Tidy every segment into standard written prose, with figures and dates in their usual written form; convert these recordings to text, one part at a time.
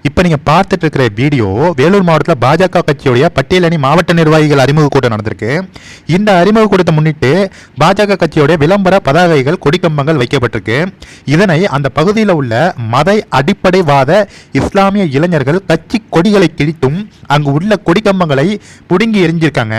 இப்போ நீங்கள் பார்த்துட்டு இருக்கிற வீடியோ வேலூர் மாவட்டத்தில் பாஜக கட்சியுடைய பட்டியலணி மாவட்ட நிர்வாகிகள் அறிமுக கூட்டம் நடந்திருக்கு. இந்த அறிமுக கூட்டத்தை முன்னிட்டு பாஜக கட்சியுடைய விளம்பர பதாகைகள் கொடிக்கம்பங்கள் வைக்கப்பட்டிருக்கு. இதனை அந்த பகுதியில் உள்ள மத அடிப்படைவாத இஸ்லாமிய இளைஞர்கள் கட்சி கொடிகளை கிழித்தும் அங்கு உள்ள கொடிக்கம்பங்களை புடுங்கி எரிஞ்சிருக்காங்க.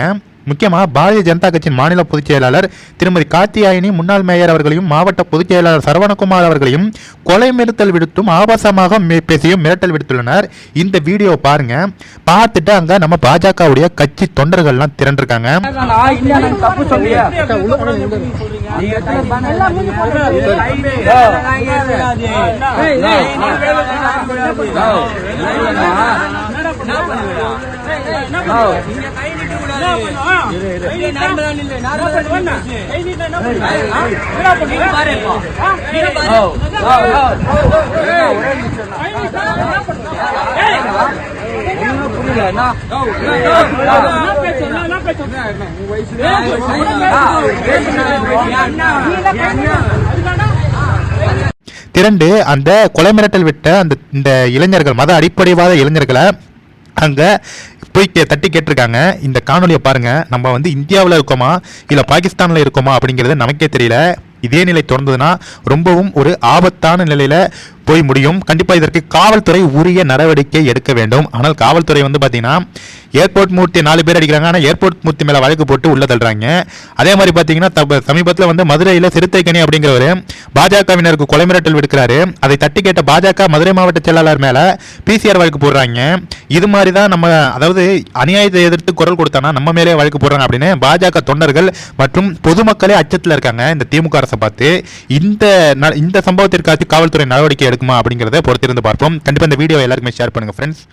முக்கியமாக பாரதிய ஜனதா கட்சியின் மாநில பொதுச் செயலாளர் திருமதி கார்த்தியாயினி, முன்னாள் மேயர் அவர்களையும் மாவட்ட பொதுச் செயலாளர் சரவணகுமார் அவர்களையும் கொலை மிரட்டல் விடுத்தும் ஆபாசமாக பேசியும் மிரட்டல் விடுத்துள்ளனர். இந்த வீடியோ பாருங்க. பார்த்துட்டு அங்க நம்ம பாஜகவுடைய கட்சி தொண்டர்கள்லாம் திரண்டிருக்காங்க. திரண்டு அந்த கொலை மிரட்டல் விட்ட இந்த இளைஞர்கள், மத அடிப்படைவாத இளைஞர்களை அங்க போய் தட்டி கேட்டிருக்காங்க. இந்த காணொலியை பாருங்க. நம்ம இந்தியாவில் இருக்கோமா இல்லை பாகிஸ்தானில் இருக்கோமா அப்படிங்கிறது நமக்கே தெரியல. இதே நிலை தொடர்ந்ததுன்னா ரொம்பவும் ஒரு ஆபத்தான நிலையில போய் முடியும். கண்டிப்பாக இதற்கு காவல்துறை உரிய நடவடிக்கை எடுக்க வேண்டும். ஆனால் காவல்துறை பார்த்தீங்கன்னா ஏர்போர்ட் மூர்த்தி 4 பேர் அடிக்கிறாங்க. ஆனால் ஏர்போர்ட் மூர்த்தி மேலே வழக்கு போட்டு உள்ள தள்ளுறாங்க. அதே மாதிரி பார்த்தீங்கன்னா சமீபத்தில் மதுரையில் சிறுத்தைக்கணி அப்படிங்கிறவர் பாஜகவினருக்கு கொலை மிரட்டல் விடுக்கிறாரு. அதை தட்டி கேட்ட பாஜக மதுரை மாவட்ட செயலாளர் மேலே PCR வழக்கு போடுறாங்க. இது மாதிரி தான் நம்ம, அதாவது அநியாயத்தை எதிர்த்து குரல் கொடுத்தானா நம்ம மேலே வழக்கு போடுறாங்க அப்படின்னு பாஜக தொண்டர்கள் மற்றும் பொதுமக்களே அச்சத்தில் இருக்காங்க. இந்த திமுக அரசை பார்த்து இந்த சம்பவத்திற்காக காவல்துறை நடவடிக்கை எடுக்குமா அப்படிங்கிறத பொறுத்திருந்து பார்ப்போம். கண்டிப்பாக இந்த வீடியோ எல்லாருக்குமே ஷேர் பண்ணுங்க ஃப்ரெண்ட்ஸ்.